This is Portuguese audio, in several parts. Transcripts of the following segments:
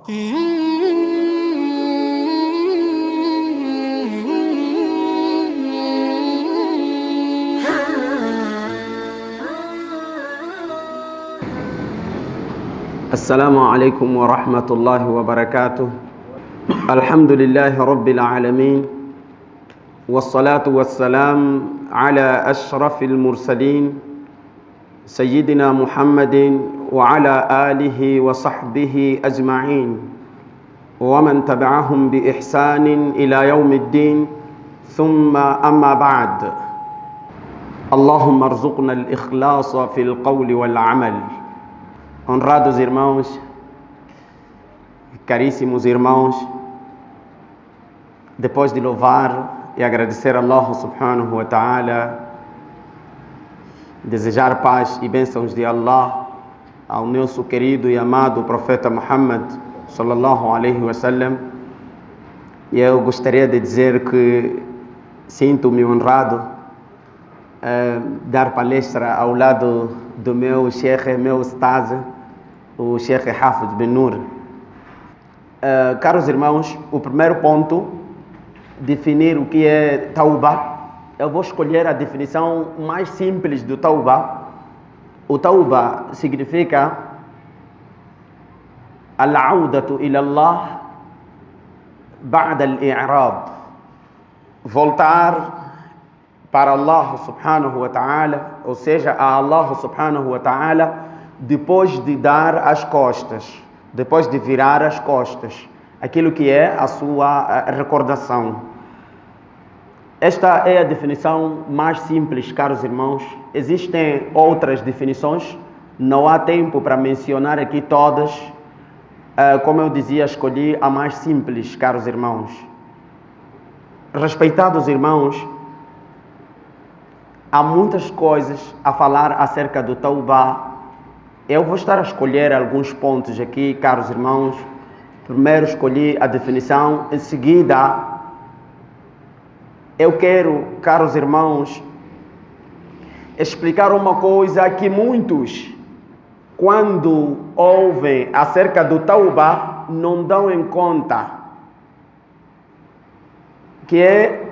السلام عليكم ورحمة الله وبركاته. الحمد لله رب العالمين، والصلاة والسلام على أشرف المرسلين سيدنا محمد وعلى آله وصحبه أجمعين، ومن تبعهم بإحسان إلى يوم الدين، ثم أما بعد. اللهم ارزقنا الإخلاص في القول والعمل. Honrados irmãos, caríssimos irmãos, depois de louvar e agradecer a Allah subhanahu wa ta'ala, desejar paz e bênçãos de Allah ao nosso querido e amado profeta Muhammad sallallahu alaihi wasallam, e eu gostaria de dizer que sinto-me honrado dar palestra ao lado do meu sheikh, meu ustaz, o Sheikh Hafid bin Nur. Caros irmãos, o primeiro ponto, definir o que é Tauba. Eu vou escolher a definição mais simples do Tauba. O Tauba significa al-audatu ila Allah ba'da al-i'rad, voltar para Allah subhanahu wa ta'ala, ou seja, a Allah subhanahu wa ta'ala, depois de dar as costas, depois de virar as costas, aquilo que é a sua recordação. Esta é a definição mais simples, caros irmãos. Existem outras definições, não há tempo para mencionar aqui todas. Como eu dizia, escolhi a mais simples, caros irmãos. Respeitados irmãos, há muitas coisas a falar acerca do Tauba. Eu vou estar a escolher alguns pontos aqui, caros irmãos. Primeiro escolhi a definição, em seguida eu quero, caros irmãos, explicar uma coisa que muitos, quando ouvem acerca do Tauba, não dão em conta, que é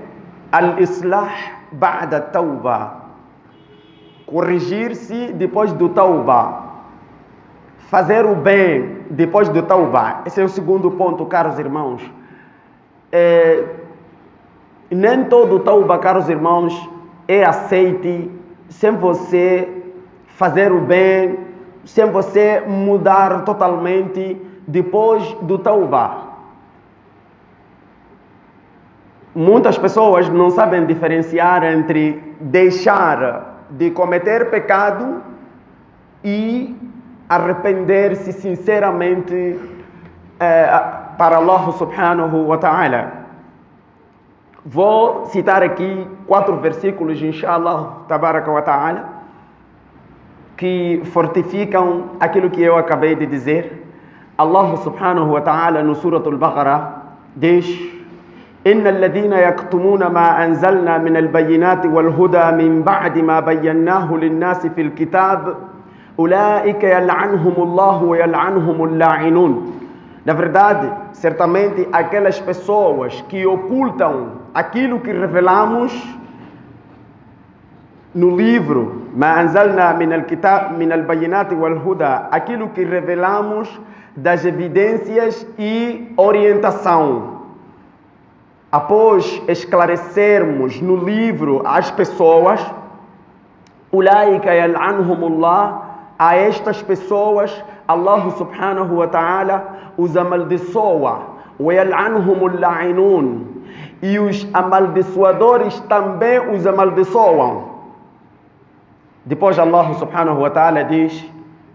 al-islah ba'da Tauba, corrigir-se depois do Tauba, fazer o bem depois do Tauba. Esse é o segundo ponto, caros irmãos. Nem todo Tauba, caros irmãos, é aceite sem você fazer o bem, sem você mudar totalmente depois do Tauba. Muitas pessoas não sabem diferenciar entre deixar de cometer pecado e arrepender-se sinceramente para Allah subhanahu wa ta'ala. Vou citar aqui 4 versículos, inshallah, tabaraka wa ta'ala, que fortificam aquilo que eu acabei de dizer. Allah subhanahu wa ta'ala no Surah Al-Baqarah diz: إن الذين يكتمون ما أنزلنا من البينات والهدى من بعد ما بيناه للناس في الكتاب أولئك يلعنهم الله ويلعنهم اللاعنون. Na verdade, certamente aquelas pessoas que ocultam aquilo que revelamos no livro, ما أنزلنا من الكتاب من البينات والهدى, aquilo que revelamos das evidências e orientação. Após esclarecermos no livro as pessoas, ulaika yal'anhumullah, a estas pessoas Allah subhanahu wa ta'ala os amaldiçoa, wa yal'anhumul la'inun, e os amaldiçoadores também os amaldiçoam. Depois Allah subhanahu wa ta'ala diz: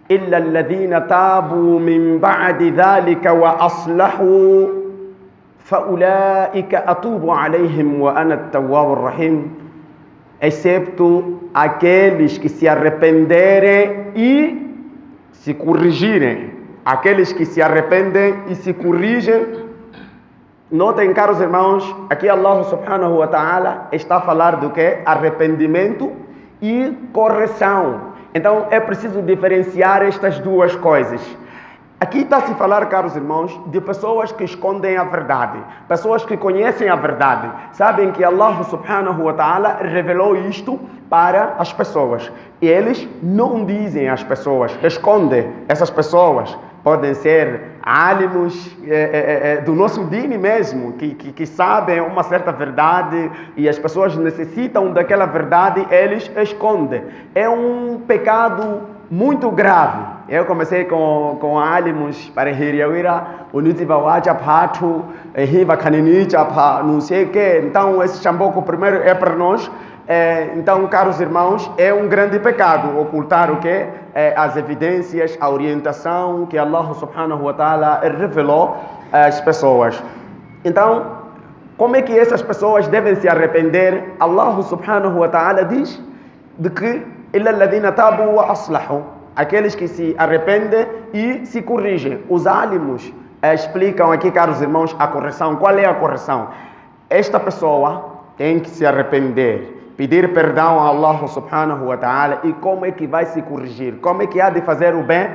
illa alladhina tabu min ba'di dhalika wa aslahu فَأُولَٰئِكَ أَتُوبُ عَلَيْهِمْ وَأَنَا التَّوَّابُ الرَّحِيمُ, excepto aqueles que se arrependerem e se corrigirem. Aqueles que se arrependem e se corrigem. Notem, caros irmãos, aqui Allah subhanahu wa ta'ala está a falar do que? Arrependimento e correção. Então é preciso diferenciar estas duas coisas. Aqui está a se falar, caros irmãos, de pessoas que escondem a verdade, pessoas que conhecem a verdade, sabem que Allah subhanahu wa ta'ala revelou isto para as pessoas. E eles não dizem às pessoas, escondem essas pessoas. Podem ser álimos do nosso dini mesmo, que sabem uma certa verdade e as pessoas necessitam daquela verdade, eles escondem. É um pecado muito grave. Eu comecei com álimos para Hiriawira, Unitiba Wajapatu, Hiva Kaninichapa, não sei o que. Então, esse chamboco primeiro é para nós. Então, caros irmãos, é um grande pecado ocultar o que? As evidências, a orientação que Allah subhanahu wa ta'ala revelou às pessoas. Então, como é que essas pessoas devem se arrepender? Allah subhanahu wa ta'ala diz de que illa alladhina tabu wa aslahu, aqueles que se arrependem e se corrigem. Os álimos explicam aqui, caros irmãos, a correção. Qual é a correção? Esta pessoa tem que se arrepender, pedir perdão a Allah subhanahu wa ta'ala. E como é que vai se corrigir? Como é que há de fazer o bem?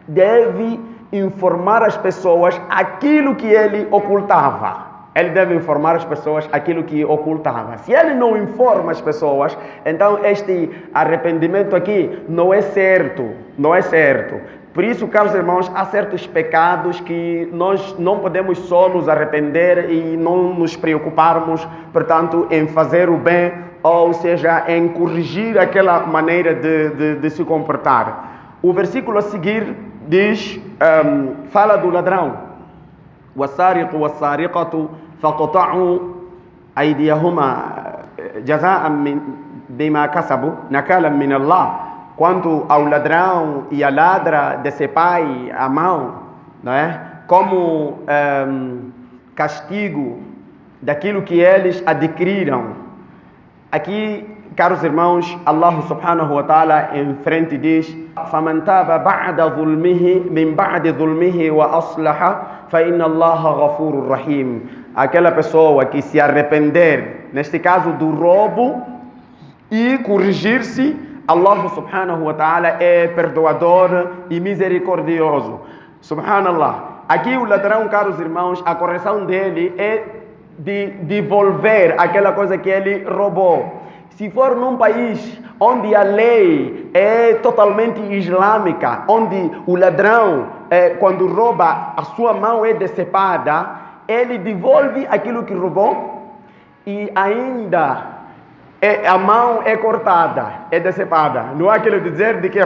Deve informar as pessoas aquilo que ele ocultava. Ele deve informar as pessoas aquilo que ocultava. Se ele não informa as pessoas, então este arrependimento aqui não é certo. Não é certo. Por isso, caros irmãos, há certos pecados que nós não podemos só nos arrepender e não nos preocuparmos, portanto, em fazer o bem, ou seja, em corrigir aquela maneira de se comportar. O versículo a seguir diz, fala do ladrão. وَالسَّارِقُ وَالسَّارِقَةُ فَقَطَعُوا أَيْدِيَهُمَا جَزَاءً بِمَا كَسَبُوا نَكَالًا مِنَ اللَّهِ. Quanto ao ladrão e a ladra decepai a mão, não é? Como castigo daquilo que eles adquiriram. Aqui, caros irmãos, Allah subhanahu wa ta'ala em frente diz: فَمَنْ تَابَ بَعْدَ ظُلْمِهِ مِنْ بَعْدِ ظُلْمِهِ وَأَصْلَحَ فَإِنَّ اللَّهَ غَفُورٌ رَحِيمٌ. Aquela pessoa que se arrepender, neste caso do roubo, e corrigir-se, Allah subhanahu wa ta'ala é perdoador e misericordioso. Subhanallah. Aqui o ladrão, caros irmãos, a correção dele é de devolver aquela coisa que ele roubou. Se for num país onde a lei é totalmente islâmica, onde o ladrão, quando rouba, a sua mão é decepada, ele devolve aquilo que roubou e ainda a mão é cortada, é decepada. Não há aquilo de dizer de que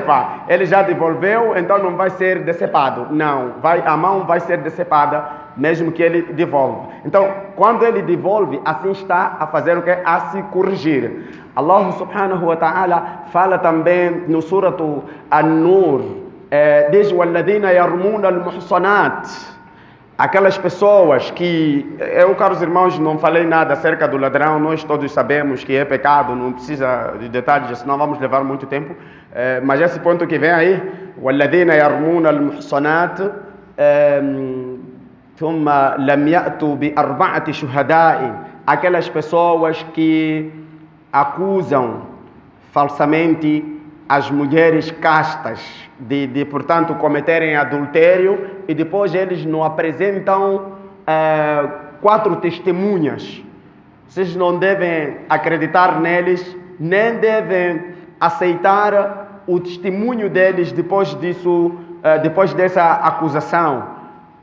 ele já devolveu, então não vai ser decepado. Não, a mão vai ser decepada, mesmo que ele devolva. Então, quando ele devolve, assim está a fazer o que? A se corrigir. Allah subhanahu wa ta'ala fala também no suratu An-Nur, diz: وَالَّذِينَ يَرْمُونَ الْمُحْصَنَاتِ. Aquelas pessoas que, eu, caros irmãos, não falei nada acerca do ladrão, nós todos sabemos que é pecado, não precisa de detalhes, senão vamos levar muito tempo. Mas esse ponto que vem aí, وَالَّذِينَ يَرْمُونَ الْمُحْصَنَاتِ ثُمَّ لَمْ يَأْتُوا بِأَرْبَعَةِ شُهَدَاءٍ. Aquelas pessoas que acusam falsamente as mulheres castas de portanto, cometerem adultério e depois eles não apresentam 4 testemunhas. Vocês não devem acreditar neles, nem devem aceitar o testemunho deles depois disso, depois dessa acusação.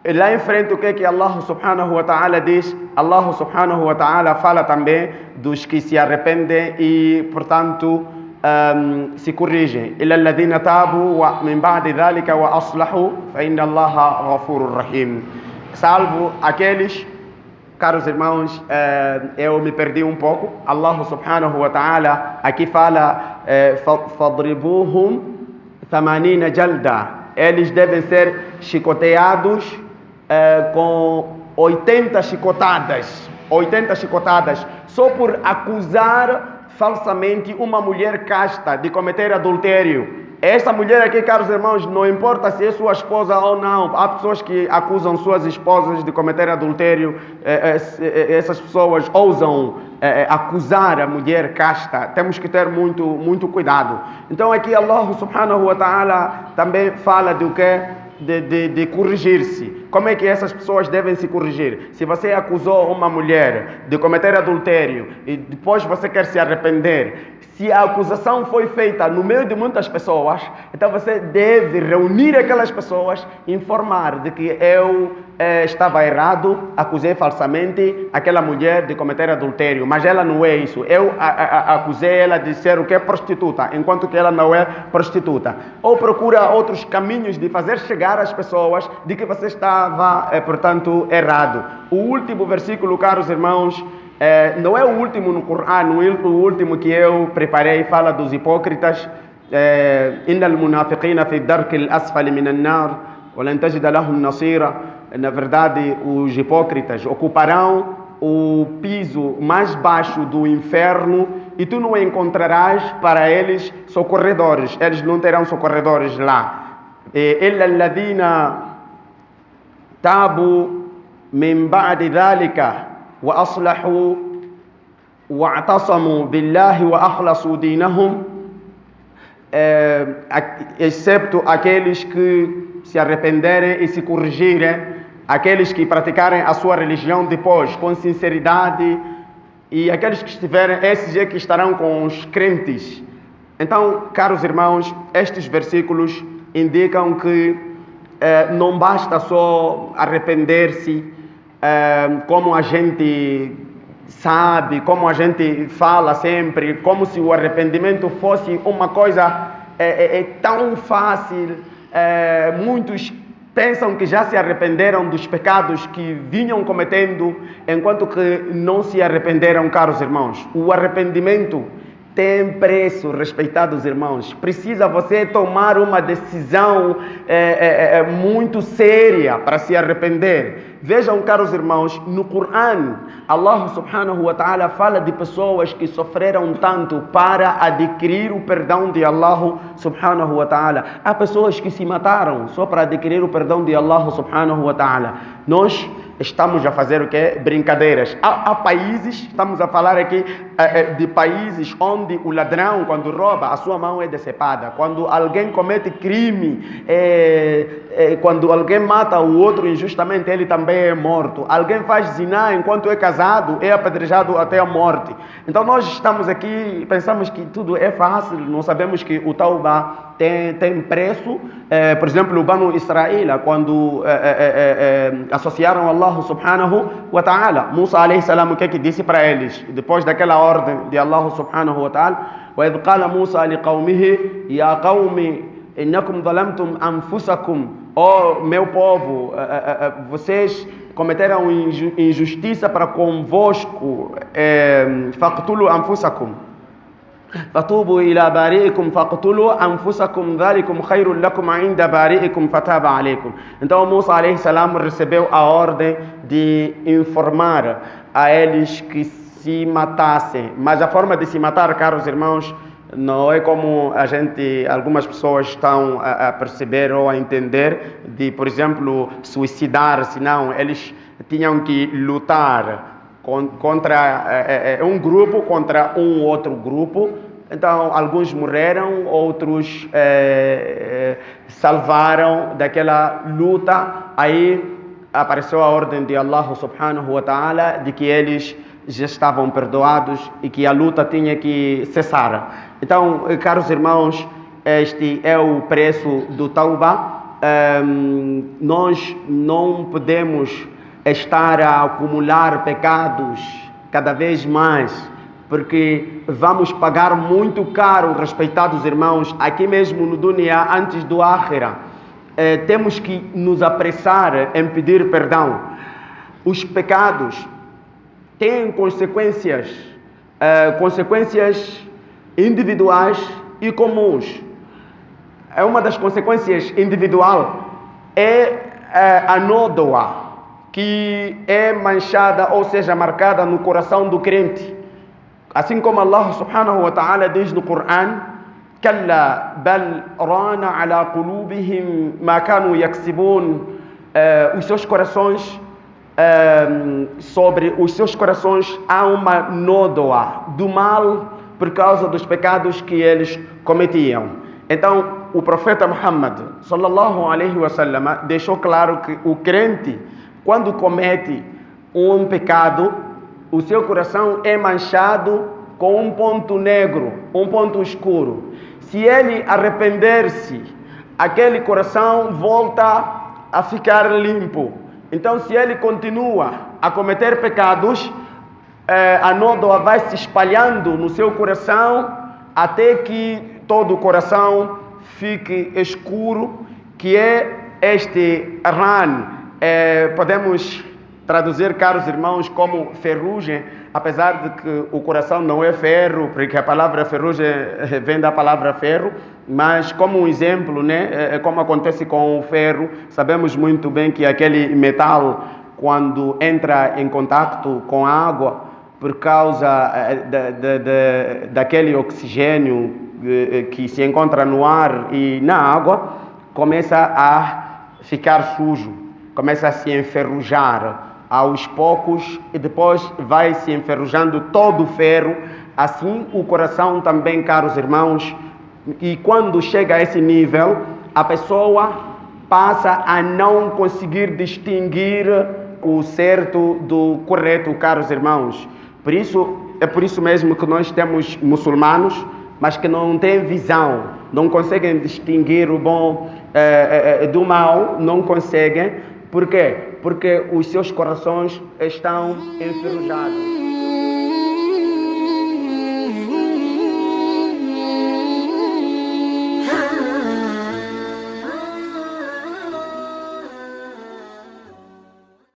E lá em frente, o que é que Allah subhanahu wa ta'ala diz? Allah subhanahu wa ta'ala fala também dos que se arrependem e, portanto, se corrigem. إِلَّا الَّذِينَ تَابُوا مِنْ بَعْدِ ذَلِكَ وَأَصْلَحُوا فَإِنَّ اللَّهَ غَفُورٌ رَحِيمٌ. Salvo aqueles, caros irmãos, eu me perdi um pouco. Allah subhanahu wa ta'ala aqui fala فَضْرِبُوهُمْ 80 جَلْدًا. Eles devem ser chicoteados com 80 chicotadas. 80 chicotadas só por acusar falsamente uma mulher casta de cometer adultério. Essa mulher aqui, caros irmãos, não importa se é sua esposa ou não. Há pessoas que acusam suas esposas de cometer adultério. Essas pessoas ousam acusar a mulher casta. Temos que ter muito cuidado. Então aqui Allah subhanahu wa ta'ala também fala do que? de corrigir-se. Como é que essas pessoas devem se corrigir? Se você acusou uma mulher de cometer adultério e depois você quer se arrepender, se a acusação foi feita no meio de muitas pessoas, então você deve reunir aquelas pessoas e informar de que eu estava errado, acusei falsamente aquela mulher de cometer adultério, mas ela não é isso. Eu acusei ela de ser o que é prostituta, enquanto que ela não é prostituta. Ou procura outros caminhos de fazer chegar às pessoas de que você estava, portanto, errado. O último versículo, caros irmãos, não é o último no Corão, o último que eu preparei fala dos hipócritas. Innal munafiqina fi darkil asfali minan nar wa lan tajida lahum nasira. Na verdade, os hipócritas ocuparão o piso mais baixo do inferno e tu não encontrarás para eles socorredores. Eles não terão socorredores lá. Illa alladhina tabu min ba'di dhalika وأصلحوا واعتصموا بالله وأخلصوا دينهم, excepto aqueles que se arrependerem e se corrigirem, aqueles que praticarem a sua religião depois com sinceridade, e aqueles que estiverem, esses é que estarão com os crentes. Então, caros irmãos, estes versículos indicam que não basta só arrepender-se, como a gente sabe, como a gente fala sempre, como se o arrependimento fosse uma coisa tão fácil. Muitos pensam que já se arrependeram dos pecados que vinham cometendo, enquanto que não se arrependeram, caros irmãos. O arrependimento tem preço, respeitados irmãos. Precisa você tomar uma decisão muito séria para se arrepender. Vejam, caros irmãos, no Corão, Allah subhanahu wa ta'ala fala de pessoas que sofreram tanto para adquirir o perdão de Allah subhanahu wa ta'ala. Há pessoas que se mataram só para adquirir o perdão de Allah subhanahu wa ta'ala. Nós estamos a fazer o quê? Brincadeiras. Há países, estamos a falar aqui de países onde o ladrão, quando rouba, a sua mão é decepada. Quando alguém comete crime, quando alguém mata o outro injustamente, ele também é morto. Alguém faz ziná enquanto é casado, é apedrejado até a morte. Então nós estamos aqui, pensamos que tudo é fácil, não sabemos que o Tauba tem preço. Por exemplo, o Banu Israel, quando associaram Allah subhanahu wa ta'ala, Musa alayhi salam, o que é que disse para eles? Depois daquela ordem de Allah subhanahu wa ta'ala, وَإِذْ قَالَ مُوسَى لِقَوْمِهِ يَا قَوْمِ إِنَّكُمْ ظَلَمْتُمْ أَنفُسَكُمْ. Ó meu povo, vocês cometeram injustiça para convosco. فَاقْتُلُوا أَنفُسَكُمْ فَتُوبُوا إِلَى بَارِئِكُمْ فَاقْتُلُوا أَنفُسَكُمْ ذَلِكُمْ خَيْرٌ لَكُمْ عِنْدَ بَارِئِكُمْ فَتَابَ عَلَيْكُمْ. Então Musa alayhi salam recebeu a ordem de informar a eles que se matassem. Mas a forma de se matar, caros irmãos, não é como algumas pessoas estão a perceber ou a entender, de, por exemplo, suicidar-se. Não, eles tinham que lutar contra um grupo, contra um outro grupo. Então, alguns morreram, outros salvaram daquela luta. Aí apareceu a ordem de Allah subhanahu wa ta'ala de que eles já estavam perdoados e que a luta tinha que cessar. Então, caros irmãos, este é o preço do Tauba. Nós não podemos estar a acumular pecados cada vez mais, porque vamos pagar muito caro, respeitados irmãos, aqui mesmo no dunya, antes do Akhira. Temos que nos apressar em pedir perdão. Os pecados têm consequências individuais e comuns. Uma das consequências individual é a nódoa, que é manchada, ou seja, marcada no coração do crente. Assim como Allah subhanahu wa ta'ala diz no Corão: "Kalla bal rana ala qulubihim ma kanu yaksibun." Os seus corações, sobre os seus corações há uma nódoa do mal por causa dos pecados que eles cometiam. Então, o profeta Muhammad sallallahu alaihi wasallam deixou claro que o crente, quando comete um pecado, o seu coração é manchado com um ponto negro, um ponto escuro. Se ele arrepender-se, aquele coração volta a ficar limpo. Então, se ele continua a cometer pecados, a nódoa vai se espalhando no seu coração até que todo o coração fique escuro, que é este ran. Podemos traduzir, caros irmãos, como ferrugem, apesar de que o coração não é ferro, porque a palavra ferrugem vem da palavra ferro, mas como um exemplo, né, como acontece com o ferro, sabemos muito bem que aquele metal, quando entra em contato com a água, por causa daquele oxigênio que se encontra no ar e na água, começa a ficar sujo, começa a se enferrujar aos poucos e depois vai se enferrujando todo o ferro. Assim o coração também, caros irmãos, e quando chega a esse nível, a pessoa passa a não conseguir distinguir o certo do correto, caros irmãos. É por isso mesmo que nós temos muçulmanos, mas que não têm visão, não conseguem distinguir o bom do mal, não conseguem. Por quê? Porque os seus corações estão enferrujados.